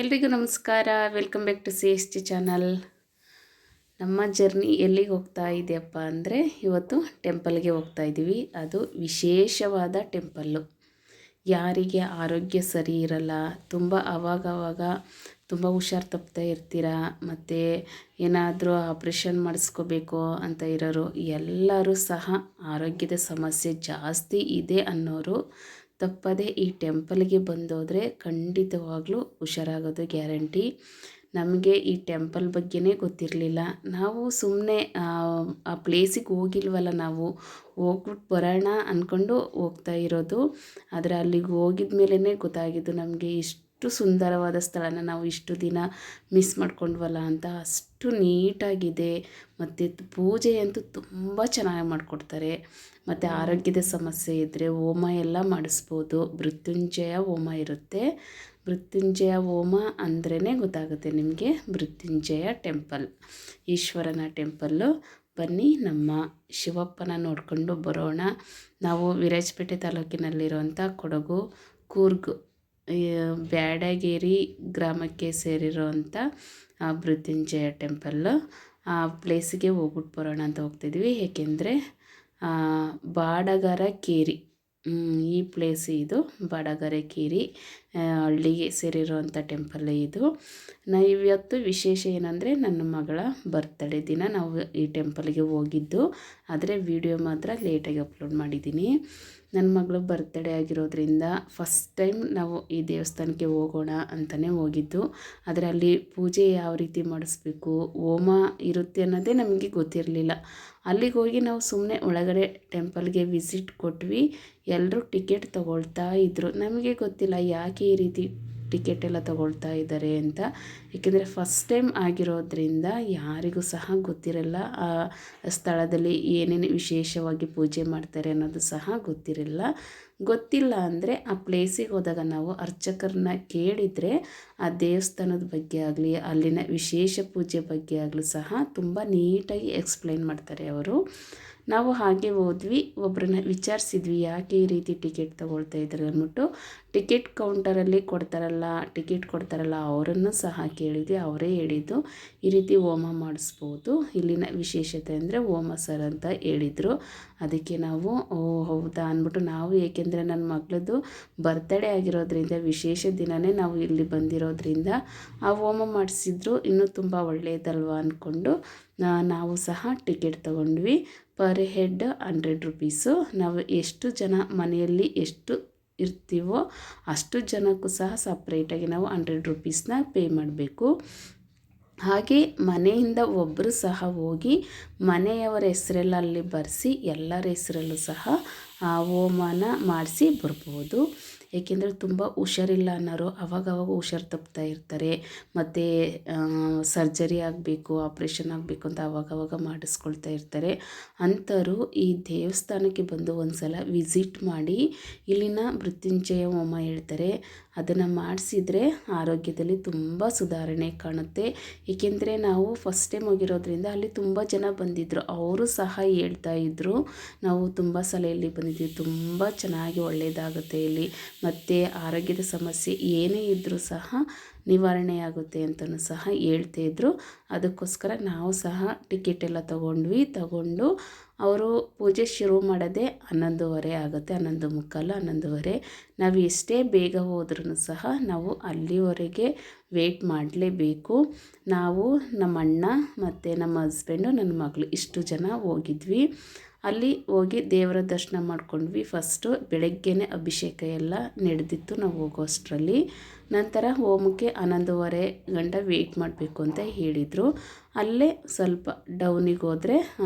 ಎಲ್ರಿಗೂ ನಮಸ್ಕಾರ. Welcome back to C S T channel. ನಮ್ಮ ಜರ್ನಿ ಎಲ್ಲಿಗೆ ಹೋಗ್ತಾ ಇದೆಯಪ್ಪ ಅಂದರೆ ಇವತ್ತು ಟೆಂಪಲ್ಗೆ ಹೋಗ್ತಾ ಇದ್ದೀವಿ. ಅದು ವಿಶೇಷವಾದ ಟೆಂಪಲ್ಲು. ಯಾರಿಗೆ ಆರೋಗ್ಯ ಸರಿ ಇರಲ್ಲ, ತುಂಬ ಆವಾಗವಾಗ ತುಂಬ ಹುಷಾರು ತಪ್ತಾ ಇರ್ತೀರ, ಮತ್ತು ಏನಾದರೂ ಆಪ್ರೇಷನ್ ಮಾಡಿಸ್ಕೋಬೇಕು ಅಂತ ಇರೋರು ಎಲ್ಲರೂ ಸಹ ಆರೋಗ್ಯದ ಸಮಸ್ಯೆ ಜಾಸ್ತಿ ಇದೆ ಅನ್ನೋರು ತಪ್ಪದೆ ಈ ಟೆಂಪಲ್ಗೆ ಬಂದೋದ್ರೆ ಖಂಡಿತವಾಗ್ಲೂ ಹುಷಾರಾಗೋದು ಗ್ಯಾರಂಟಿ. ನಮಗೆ ಈ ಟೆಂಪಲ್ ಬಗ್ಗೆನೇ ಗೊತ್ತಿರಲಿಲ್ಲ. ನಾವು ಸುಮ್ಮನೆ ಆ ಪ್ಲೇಸಿಗೆ ಹೋಗಿಲ್ವಲ್ಲ, ನಾವು ಹೋಗ್ಬಿಟ್ಟು ಬರೋಣ ಅಂದ್ಕೊಂಡು ಹೋಗ್ತಾ ಇರೋದು. ಆದರೆ ಅಲ್ಲಿಗೆ ಹೋಗಿದ ಮೇಲೇ ಗೊತ್ತಾಗಿದ್ದು ನಮಗೆ ಇಷ್ಟು ಸುಂದರವಾದ ಸ್ಥಳನ ನಾವು ಇಷ್ಟು ದಿನ ಮಿಸ್ ಮಾಡ್ಕೊಂಡ್ವಲ್ಲ ಅಂತ. ಅಷ್ಟು ನೀಟಾಗಿದೆ, ಮತ್ತು ಪೂಜೆ ಅಂತೂ ತುಂಬ ಚೆನ್ನಾಗಿ ಮಾಡಿಕೊಡ್ತಾರೆ. ಮತ್ತು ಆರೋಗ್ಯದ ಸಮಸ್ಯೆ ಇದ್ದರೆ ಹೋಮ ಎಲ್ಲ ಮಾಡಿಸ್ಬೋದು. ಮೃತ್ಯುಂಜಯ ಹೋಮ ಇರುತ್ತೆ. ಮೃತ್ಯುಂಜಯ ಹೋಮ ಅಂದ್ರೇ ಗೊತ್ತಾಗುತ್ತೆ ನಿಮಗೆ, ಮೃತ್ಯುಂಜಯ ಟೆಂಪಲ್, ಈಶ್ವರನ ಟೆಂಪಲ್ಲು. ಬನ್ನಿ ನಮ್ಮ ಶಿವಪ್ಪನ ನೋಡಿಕೊಂಡು ಬರೋಣ. ನಾವು ವಿರಾಜಪೇಟೆ ತಾಲೂಕಿನಲ್ಲಿರುವಂಥ ಕೊಡಗು ಕೂರ್ಗ್ ಬ್ಯಾಡಗೇರಿ ಗ್ರಾಮಕ್ಕೆ ಸೇರಿರೋವಂಥ ಮೃತ್ಯುಂಜಯ ಟೆಂಪಲ್ಲು. ಆ ಪ್ಲೇಸಿಗೆ ಹೋಗ್ಬಿಟ್ಟು ಬರೋಣ ಅಂತ ಹೋಗ್ತಿದ್ವಿ. ಏಕೆಂದರೆ ಬಾಡಗರ ಕೇರಿ, ಈ ಪ್ಲೇಸ್ ಇದು ಬಾಡಗರ ಕೇರಿ ಹಳ್ಳಿಗೆ ಸೇರಿರುವಂಥ ಟೆಂಪಲ್ ಇದು. ಇವತ್ತು ವಿಶೇಷ ಏನಂದರೆ ನನ್ನ ಮಗಳ ಬರ್ತ್ಡೇ ದಿನ ನಾವು ಈ ಟೆಂಪಲ್ಗೆ ಹೋಗಿದ್ದು. ಆದರೆ ವಿಡಿಯೋ ಮಾತ್ರ ಲೇಟಾಗಿ ಅಪ್ಲೋಡ್ ಮಾಡಿದ್ದೀನಿ. ನನ್ನ ಮಗಳು ಬರ್ತ್ಡೇ ಆಗಿರೋದ್ರಿಂದ ಫಸ್ಟ್ ಟೈಮ್ ನಾವು ಈ ದೇವಸ್ಥಾನಕ್ಕೆ ಹೋಗೋಣ ಅಂತಲೇ ಹೋಗಿದ್ದು. ಆದರೆ ಅಲ್ಲಿ ಪೂಜೆ ಯಾವ ರೀತಿ ಮಾಡಿಸ್ಬೇಕು, ಹೋಮ ಇರುತ್ತೆ ಅನ್ನೋದೇ ನಮಗೆ ಗೊತ್ತಿರಲಿಲ್ಲ. ಅಲ್ಲಿಗೆ ಹೋಗಿ ನಾವು ಸುಮ್ಮನೆ ಒಳಗಡೆ ಟೆಂಪಲ್ಗೆ ವಿಸಿಟ್ ಕೊಟ್ವಿ. ಎಲ್ಲರೂ ಟಿಕೆಟ್ ತೊಗೊಳ್ತಾ ಇದ್ದರು. ನಮಗೆ ಗೊತ್ತಿಲ್ಲ ಯಾಕೆ ಈ ರೀತಿ ಟಿಕೆಟ್ ಎಲ್ಲ ತೊಗೊಳ್ತಾ ಇದ್ದಾರೆ ಅಂತ. ಏಕೆಂದರೆ ಫಸ್ಟ್ ಟೈಮ್ ಆಗಿರೋದ್ರಿಂದ ಯಾರಿಗೂ ಸಹ ಗೊತ್ತಿರಲ್ಲ ಆ ಸ್ಥಳದಲ್ಲಿ ಏನೇನು ವಿಶೇಷವಾಗಿ ಪೂಜೆ ಮಾಡ್ತಾರೆ ಅನ್ನೋದು ಸಹ ಗೊತ್ತಿಲ್ಲ ಅಂದರೆ ಆ ಪ್ಲೇಸಿಗೆ ಹೋದಾಗ ನಾವು ಅರ್ಚಕರನ್ನ ಕೇಳಿದರೆ ಆ ದೇವಸ್ಥಾನದ ಬಗ್ಗೆ ಆಗಲಿ, ಅಲ್ಲಿನ ವಿಶೇಷ ಪೂಜೆ ಬಗ್ಗೆ ಆಗಲಿ ಸಹ ತುಂಬ ನೀಟಾಗಿ ಎಕ್ಸ್ಪ್ಲೈನ್ ಮಾಡ್ತಾರೆ ಅವರು. ನಾವು ಹಾಗೆ ಹೋದ್ವಿ, ಒಬ್ಬರನ್ನ ವಿಚಾರಿಸಿದ್ವಿ ಯಾಕೆ ಈ ರೀತಿ ಟಿಕೆಟ್ ತೊಗೊಳ್ತಾ ಇದ್ದಾರೆ ಅಂದ್ಬಿಟ್ಟು. ಟಿಕೆಟ್ ಕೌಂಟರಲ್ಲಿ ಟಿಕೆಟ್ ಕೊಡ್ತಾರಲ್ಲ ಅವರನ್ನು ಸಹ ಕೇಳಿದ್ವಿ. ಅವರೇ ಹೇಳಿದ್ದು ಈ ರೀತಿ ಹೋಮ ಮಾಡಿಸ್ಬೋದು, ಇಲ್ಲಿನ ವಿಶೇಷತೆ ಅಂದರೆ ಹೋಮ ಸರ್ ಅಂತ ಹೇಳಿದರು. ಅದಕ್ಕೆ ನಾವು ಓ ಹೌದಾ ಅಂದ್ಬಿಟ್ಟು ನಾವು, ಏಕೆಂದರೆ ನನ್ನ ಮಗಳದ್ದು ಬರ್ತ್ಡೇ ಆಗಿರೋದ್ರಿಂದ ವಿಶೇಷ ದಿನವೇ ನಾವು ಇಲ್ಲಿ ಬಂದಿರೋದ್ರಿಂದ ಆ ಹೋಮ ಮಾಡಿಸಿದ್ರು ಇನ್ನೂ ತುಂಬ ಒಳ್ಳೆಯದಲ್ವ ಅಂದ್ಕೊಂಡು ನಾವು ಸಹ ಟಿಕೆಟ್ ತೊಗೊಂಡ್ವಿ. Per head 100 rupees. ನಾವು ಎಷ್ಟು ಜನ ಮನೆಯಲ್ಲಿ ಎಷ್ಟು ಇರ್ತೀವೋ ಅಷ್ಟು ಜನಕ್ಕೂ ಸಹ ಸಪ್ರೇಟಾಗಿ ನಾವು 100 ರುಪೀಸ್ನ ಪೇ ಮಾಡಬೇಕು. ಹಾಗೆ ಮನೆಯಿಂದ ಒಬ್ಬರು ಸಹ ಹೋಗಿ ಮನೆಯವರ ಹೆಸರೆಲ್ಲ ಅಲ್ಲಿ ಬರೆಸಿ ಎಲ್ಲರ ಹೆಸರಲ್ಲೂ ಸಹ ಹೋಮನ ಮಾಡಿಸಿ ಬರ್ಬೋದು. ಏಕೆಂದರೆ ತುಂಬ ಹುಷಾರಿಲ್ಲ ಅನ್ನೋರು ಅವಾಗವಾಗ ಹುಷಾರು ತಪ್ತಾ ಇರ್ತಾರೆ, ಮತ್ತು ಸರ್ಜರಿ ಆಗಬೇಕು, ಆಪ್ರೇಷನ್ ಆಗಬೇಕು ಅಂತ ಅವಾಗವಾಗ ಮಾಡಿಸ್ಕೊಳ್ತಾ ಇರ್ತಾರೆ. ಅಂಥವರು ಈ ದೇವಸ್ಥಾನಕ್ಕೆ ಬಂದು ಒಂದು ಸಲ ವಿಸಿಟ್ ಮಾಡಿ ಇಲ್ಲಿನ ಮೃತ್ಯುಂಜಯ ಹೋಮ ಹೇಳ್ತಾರೆ, ಅದನ್ನು ಮಾಡಿಸಿದರೆ ಆರೋಗ್ಯದಲ್ಲಿ ತುಂಬ ಸುಧಾರಣೆ ಕಾಣುತ್ತೆ. ಏಕೆಂದರೆ ನಾವು ಫಸ್ಟ್ ಟೈಮ್ ಹೋಗಿರೋದ್ರಿಂದ ಅಲ್ಲಿ ತುಂಬ ಜನ ಬಂದಿದ್ದರು. ಅವರು ಸಹ ಹೇಳ್ತಾ ಇದ್ದರು ನಾವು ತುಂಬ ಸಲ ಇಲ್ಲಿ ಬಂದಿದ್ದೀವಿ, ತುಂಬ ಚೆನ್ನಾಗಿ ಒಳ್ಳೆಯದಾಗುತ್ತೆ ಇಲ್ಲಿ, ಮತ್ತು ಆರೋಗ್ಯದ ಸಮಸ್ಯೆ ಏನೇ ಇದ್ದರೂ ಸಹ ನಿವಾರಣೆ ಆಗುತ್ತೆ ಅಂತಲೂ ಸಹ ಹೇಳ್ತಾಯಿದ್ರು. ಅದಕ್ಕೋಸ್ಕರ ನಾವು ಸಹ ಟಿಕೆಟ್ ಎಲ್ಲ ತಗೊಂಡು ಅವರು ಪೂಜೆ ಶುರು ಮಾಡೋದೇ 11:30 ಆಗುತ್ತೆ, 11:45, 11:30. ನಾವು ಎಷ್ಟೇ ಬೇಗ ಹೋದ್ರೂ ಸಹ ನಾವು ಅಲ್ಲಿವರೆಗೆ ವೆಯ್ಟ್ ಮಾಡಲೇಬೇಕು. ನಾವು ನಮ್ಮ ಅಣ್ಣ ಮತ್ತು ನಮ್ಮ ಹಸ್ಬೆಂಡು ನನ್ನ ಮಗಳು ಇಷ್ಟು ಜನ ಹೋಗಿದ್ವಿ. ಅಲ್ಲಿ ಹೋಗಿ ದೇವರ ದರ್ಶನ ಮಾಡ್ಕೊಂಡ್ವಿ. ಫಸ್ಟು ಬೆಳಗ್ಗೆನೇ ಅಭಿಷೇಕ ಎಲ್ಲ ನಡೆದಿತ್ತು ನಾವು ಹೋಗೋ ಅಷ್ಟರಲ್ಲಿ. ನಂತರ ಹೋಮಕ್ಕೆ 11:30 ಗಂಟೆ ವೆಯ್ಟ್ ಮಾಡಬೇಕು ಅಂತ ಹೇಳಿದರು. ಅಲ್ಲೇ ಸ್ವಲ್ಪ ಡೌನಿಗೆ ಹೋದರೆ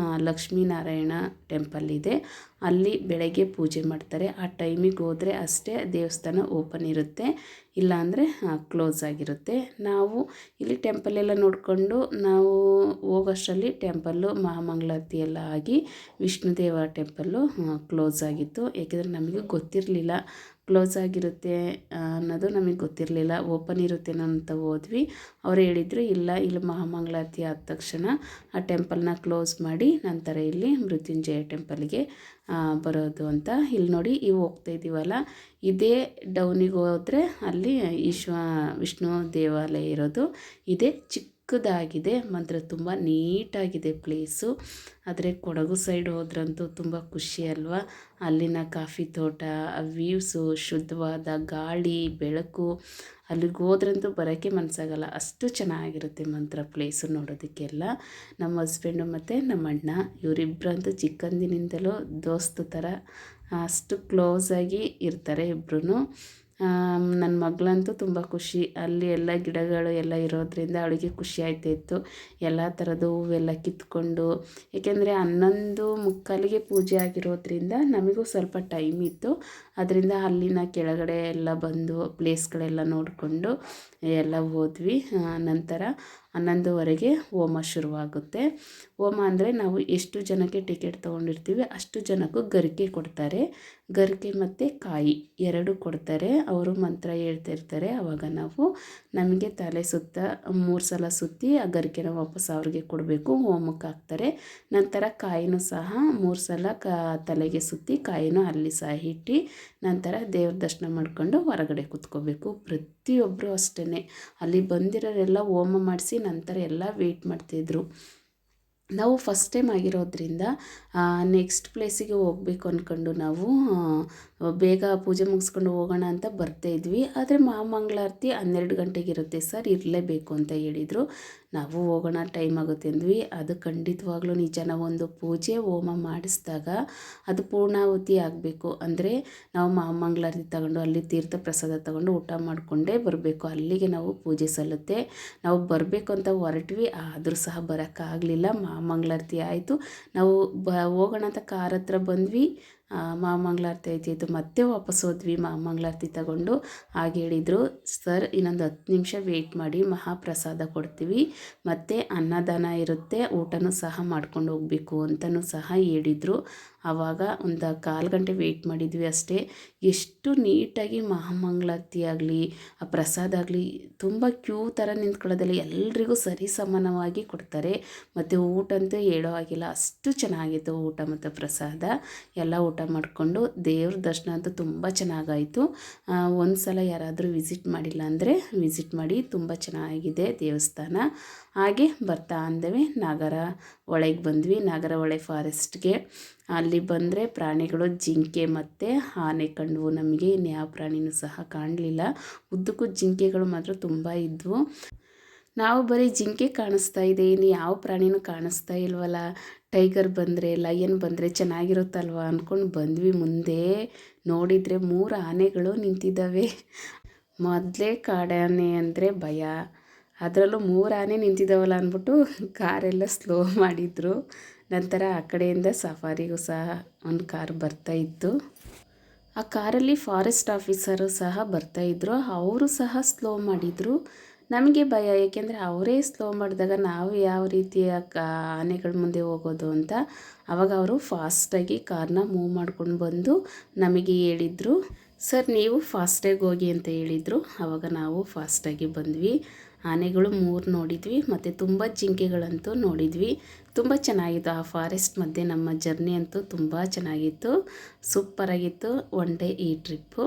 ಲಕ್ಷ್ಮೀನಾರಾಯಣ ಟೆಂಪಲ್ ಇದೆ, ಅಲ್ಲಿ ಬೆಳಗ್ಗೆ ಪೂಜೆ ಮಾಡ್ತಾರೆ. ಆ ಟೈಮಿಗೆ ಹೋದರೆ ಅಷ್ಟೇ ದೇವಸ್ಥಾನ ಓಪನ್ ಇರುತ್ತೆ, ಇಲ್ಲಾಂದರೆ ಕ್ಲೋಸ್ ಆಗಿರುತ್ತೆ. ನಾವು ಇಲ್ಲಿ ಟೆಂಪಲ್ಲೆಲ್ಲ ನೋಡಿಕೊಂಡು ನಾವು ಹೋಗೋಷ್ಟರಲ್ಲಿ ಟೆಂಪಲ್ಲು ಮಹಾಮಂಗಳಾರತಿ ಎಲ್ಲ ಆಗಿ ವಿಷ್ಣುದೇವ ಟೆಂಪಲ್ಲು ಕ್ಲೋಸ್ ಆಗಿತ್ತು. ಏಕೆಂದರೆ ನಮಗೆ ಗೊತ್ತಿರಲಿಲ್ಲ ಕ್ಲೋಸ್ ಆಗಿರುತ್ತೆ ಅನ್ನೋದು ನಮಗೆ ಗೊತ್ತಿರಲಿಲ್ಲ. ಓಪನ್ ಇರುತ್ತೇನೋ ಅಂತ ಹೋದ್ವಿ. ಅವ್ರು ಹೇಳಿದರು ಇಲ್ಲ, ಇಲ್ಲಿ ಮಹಾಮಂಗಳಾರತಿ ಆದ ತಕ್ಷಣ ಆ ಟೆಂಪಲ್ನ ಕ್ಲೋಸ್ ಮಾಡಿ ನಂತರ ಇಲ್ಲಿ ಮೃತ್ಯುಂಜಯ ಟೆಂಪಲ್ಗೆ ಬರೋದು ಅಂತ. ಇಲ್ಲಿ ನೋಡಿ ಹೋಗ್ತಾ ಇದ್ದೀವಲ್ಲ, ಇದೇ ಡೌನಿಗೆ ಹೋದರೆ ಅಲ್ಲಿ ವಿಷ್ಣು ದೇವಾಲಯ ಇರೋದು. ಇದೇ ಚಿಕ್ಕದಾಗಿದೆ, ಮಾತ್ರ ತುಂಬ ನೀಟಾಗಿದೆ ಪ್ಲೇಸು. ಆದರೆ ಕೊಡಗು ಸೈಡ್ ಹೋದ್ರಂತೂ ತುಂಬ ಖುಷಿ ಅಲ್ವಾ. ಅಲ್ಲಿನ ಕಾಫಿ ತೋಟ, ವ್ಯೂಸು, ಶುದ್ಧವಾದ ಗಾಳಿ, ಬೆಳಕು, ಅಲ್ಲಿಗೆ ಹೋದ್ರಂತೂ ಬರೋಕ್ಕೆ ಮನಸ್ಸಾಗಲ್ಲ, ಅಷ್ಟು ಚೆನ್ನಾಗಿರುತ್ತೆ ಮಂತ್ರ ಪ್ಲೇಸು ನೋಡೋದಕ್ಕೆಲ್ಲ. ನಮ್ಮ ಹಸ್ಬೆಂಡು ಮತ್ತು ನಮ್ಮ ಅಣ್ಣ ಇವರಿಬ್ಬರಂತೂ ಚಿಕ್ಕಂದಿನಿಂದಲೂ ದೋಸ್ತು ಥರ ಅಷ್ಟು ಕ್ಲೋಸಾಗಿ ಇರ್ತಾರೆ ಇಬ್ಬರೂ. ನನ್ನ ಮಗಳಂತೂ ತುಂಬ ಖುಷಿ, ಅಲ್ಲಿ ಎಲ್ಲ ಗಿಡಗಳು ಎಲ್ಲ ಇರೋದ್ರಿಂದ ಅವಳಿಗೆ ಖುಷಿ ಆಯ್ತಾಯಿತ್ತು. ಎಲ್ಲ ಥರದ್ದು ಹೂವೆಲ್ಲ ಕಿತ್ಕೊಂಡು, ಏಕೆಂದರೆ 11:45ಗೆ ಪೂಜೆ ಆಗಿರೋದ್ರಿಂದ ನಮಗೂ ಸ್ವಲ್ಪ ಟೈಮ್ ಇತ್ತು. ಅದರಿಂದ ಅಲ್ಲಿನ ಕೆಳಗಡೆ ಎಲ್ಲ ಬಂದು ಪ್ಲೇಸ್ಗಳೆಲ್ಲ ನೋಡಿಕೊಂಡು ಎಲ್ಲ ಹೋದ್ವಿ. ನಂತರ 11:30ಗೆ ಹೋಮ ಶುರುವಾಗುತ್ತೆ. ಹೋಮ ಅಂದರೆ ನಾವು ಎಷ್ಟು ಜನಕ್ಕೆ ಟಿಕೆಟ್ ತೊಗೊಂಡಿರ್ತೀವಿ ಅಷ್ಟು ಜನಕ್ಕೂ ಗರಿಕೆ ಕೊಡ್ತಾರೆ. ಗರಿಕೆ ಮತ್ತು ಕಾಯಿ ಎರಡು ಕೊಡ್ತಾರೆ. ಅವರು ಮಂತ್ರ ಹೇಳ್ತಾ ಇರ್ತಾರೆ. ಆವಾಗ ನಾವು ನಮಗೆ ತಲೆ ಸುತ್ತ 3 ಸಲ ಸುತ್ತಿ ಆ ಗರಿಕೆನ ವಾಪಸ್ ಅವ್ರಿಗೆ ಕೊಡಬೇಕು. ಹೋಮಕ್ಕೆ ಹಾಕ್ತಾರೆ. ನಂತರ ಕಾಯಿನೂ ಸಹ 3 ಸಲ ತಲೆಗೆ ಸುತ್ತಿ ಕಾಯಿನೂ ಅಲ್ಲಿ ಸಹ ಇಟ್ಟು ನಂತರ ದೇವ್ರ ದರ್ಶನ ಮಾಡ್ಕೊಂಡು ಹೊರಗಡೆ ಕೂತ್ಕೋಬೇಕು. ಪ್ರತಿಯೊಬ್ಬರು ಅಷ್ಟೇ, ಅಲ್ಲಿ ಬಂದಿರೋರೆಲ್ಲ ಹೋಮ ಮಾಡಿಸಿ ನಂತರ ಎಲ್ಲ ವೆಯ್ಟ್ ಮಾಡ್ತಾಯಿದ್ರು. ನಾವು ಫಸ್ಟ್ ಟೈಮ್ ಆಗಿರೋದ್ರಿಂದ ನೆಕ್ಸ್ಟ್ ಪ್ಲೇಸಿಗೆ ಹೋಗಬೇಕು ಅಂದ್ಕೊಂಡು ನಾವು ಬೇಗ ಪೂಜೆ ಮುಗಿಸ್ಕೊಂಡು ಹೋಗೋಣ ಅಂತ ಬರ್ತಾಯಿದ್ವಿ. ಆದರೆ ಮಹಾಮಂಗಳಾರತಿ 12 ಗಂಟೆಗಿರುತ್ತೆ ಸರ್, ಇರಲೇಬೇಕು ಅಂತ ಹೇಳಿದರು. ನಾವು ಹೋಗೋಣ, ಟೈಮ್ ಆಗುತ್ತೆ ಅಂದ್ವಿ. ಅದು ಖಂಡಿತವಾಗ್ಲೂ ನಿಜ. ನಾವೊಂದು ಪೂಜೆ ಹೋಮ ಮಾಡಿಸಿದಾಗ ಅದು ಪೂರ್ಣಾಹುತಿ ಆಗಬೇಕು ಅಂದರೆ ನಾವು ಮಹಾಮಂಗಳಾರತಿ ತಗೊಂಡು ಅಲ್ಲಿ ತೀರ್ಥ ಪ್ರಸಾದ ತಗೊಂಡು ಊಟ ಮಾಡಿಕೊಂಡೇ ಬರಬೇಕು. ಅಲ್ಲಿಗೆ ನಾವು ಪೂಜೆ ಸಲ್ಲುತ್ತೆ. ನಾವು ಬರಬೇಕು ಅಂತ ಹೊರಟ್ವಿ, ಆದರೂ ಸಹ ಬರೋಕ್ಕಾಗಲಿಲ್ಲ. ಮಹಾಮಂಗಳಾರತಿ ಆಯಿತು. ನಾವು ಹೋಗೋಣ ಅಂತ ಕಾರ್ ಹತ್ರ ಬಂದ್ವಿ. ಮಹಾಮಂಗಳಾರತಿ ಆಯ್ತಾಯಿತು. ಮತ್ತೆ ವಾಪಸ್ ಹೋದ್ವಿ ಮಹಾಮಂಗಳಾರತಿ ತಗೊಂಡು. ಹಾಗೆ ಹೇಳಿದರು, ಸರ್ ಇನ್ನೊಂದು 10 ನಿಮಿಷ ವೆಯ್ಟ್ ಮಾಡಿ, ಮಹಾಪ್ರಸಾದ ಕೊಡ್ತೀವಿ ಮತ್ತು ಅನ್ನದಾನ ಇರುತ್ತೆ, ಊಟನೂ ಸಹ ಮಾಡ್ಕೊಂಡು ಹೋಗಬೇಕು ಅಂತಲೂ ಸಹ ಹೇಳಿದರು. ಆವಾಗ ಒಂದು 1/4 ಗಂಟೆ ವೆಯ್ಟ್ ಮಾಡಿದ್ವಿ ಅಷ್ಟೇ. ಎಷ್ಟು ನೀಟಾಗಿ ಮಹಾಮಂಗಳಾರತಿ ಆಗಲಿ ಆ ಪ್ರಸಾದ ಆಗಲಿ ತುಂಬ ಕ್ಯೂ ಥರ ನಿಂತ್ಕೊಳ್ಳೋದಿಲ್ಲ, ಎಲ್ರಿಗೂ ಸರಿ ಸಮಾನವಾಗಿ ಕೊಡ್ತಾರೆ. ಮತ್ತು ಊಟ ಅಂತೂ ಹೇಳೋ ಹಾಗಿಲ್ಲ, ಅಷ್ಟು ಚೆನ್ನಾಗಿತ್ತು ಊಟ ಮತ್ತು ಪ್ರಸಾದ. ಎಲ್ಲ ಊಟ ಮಾಡಿಕೊಂಡು ದೇವ್ರ ದರ್ಶನ ಅಂತೂ ತುಂಬ ಚೆನ್ನಾಗಾಯಿತು. ಒಂದು ಸಲ ಯಾರಾದರೂ ವಿಸಿಟ್ ಮಾಡಿಲ್ಲ ಅಂದರೆ ವಿಸಿಟ್ ಮಾಡಿ, ತುಂಬ ಚೆನ್ನಾಗಿದೆ ದೇವಸ್ಥಾನ. ಹಾಗೆ ಬರ್ತಾ ಅಂದವೆ ನಾಗರ ಹೊಳೆಗೆ ಬಂದ್ವಿ. ನಾಗರ ಹೊಳೆ ಫಾರೆಸ್ಟ್ಗೆ ಅಲ್ಲಿ ಬಂದರೆ ಪ್ರಾಣಿಗಳು ಜಿಂಕೆ ಮತ್ತು ಆನೆ ಕಂಡವು. ನಮಗೆ ಇನ್ಯಾವ ಪ್ರಾಣಿನೂ ಸಹ ಕಾಣಲಿಲ್ಲ. ಉದ್ದಕ್ಕೂ ಜಿಂಕೆಗಳು ಮಾತ್ರ ತುಂಬ ಇದ್ವು. ನಾವು ಬರೀ ಜಿಂಕೆ ಕಾಣಿಸ್ತಾ ಇದೆ, ಇನ್ನು ಯಾವ ಪ್ರಾಣಿನೂ ಕಾಣಿಸ್ತಾ ಇಲ್ವಲ್ಲ, ಟೈಗರ್ ಬಂದರೆ ಲಯನ್ ಬಂದರೆ ಚೆನ್ನಾಗಿರುತ್ತಲ್ವ ಅಂದ್ಕೊಂಡು ಬಂದ್ವಿ. ಮುಂದೆ ನೋಡಿದರೆ 3 ಆನೆಗಳು ನಿಂತಿದ್ದಾವೆ. ಮೊದಲೇ ಕಾಡಾನೆ ಅಂದರೆ ಭಯ, ಅದರಲ್ಲೂ 3 ಆನೆ ನಿಂತಿದ್ದಾವಲ್ಲ ಅಂದ್ಬಿಟ್ಟು ಕಾರೆಲ್ಲ ಸ್ಲೋ ಮಾಡಿದರು. ನಂತರ ಆ ಕಡೆಯಿಂದ ಸಫಾರಿಗೂ ಸಹ ಒಂದು ಕಾರ್ ಬರ್ತಾಯಿತ್ತು. ಆ ಕಾರಲ್ಲಿ ಫಾರೆಸ್ಟ್ ಆಫೀಸರು ಸಹ ಬರ್ತಾಯಿದ್ರು. ಅವರು ಸಹ ಸ್ಲೋ ಮಾಡಿದರು. ನಮಗೆ ಭಯ, ಏಕೆಂದರೆ ಅವರೇ ಸ್ಲೋ ಮಾಡಿದಾಗ ನಾವು ಯಾವ ರೀತಿಯ ಆನೆಗಳ ಮುಂದೆ ಹೋಗೋದು ಅಂತ. ಆವಾಗ ಅವರು ಫಾಸ್ಟಾಗಿ ಕಾರ್ನ ಮೂವ್ ಮಾಡ್ಕೊಂಡು ಬಂದು ನಮಗೆ ಹೇಳಿದರು, ಸರ್ ನೀವು ಫಾಸ್ಟಾಗಿ ಹೋಗಿ ಅಂತ ಹೇಳಿದರು. ಆವಾಗ ನಾವು ಫಾಸ್ಟಾಗಿ ಬಂದ್ವಿ. ಆನೆಗಳು 3 ನೋಡಿದ್ವಿ ಮತ್ತು ತುಂಬ ಜಿಂಕೆಗಳಂತೂ ನೋಡಿದ್ವಿ. ತುಂಬ ಚೆನ್ನಾಗಿತ್ತು ಆ ಫಾರೆಸ್ಟ್ ಮಧ್ಯೆ ನಮ್ಮ ಜರ್ನಿ ಅಂತೂ ತುಂಬ ಚೆನ್ನಾಗಿತ್ತು. ಸೂಪರಾಗಿತ್ತು 1 ಡೇ ಈ ಟ್ರಿಪ್ಪು.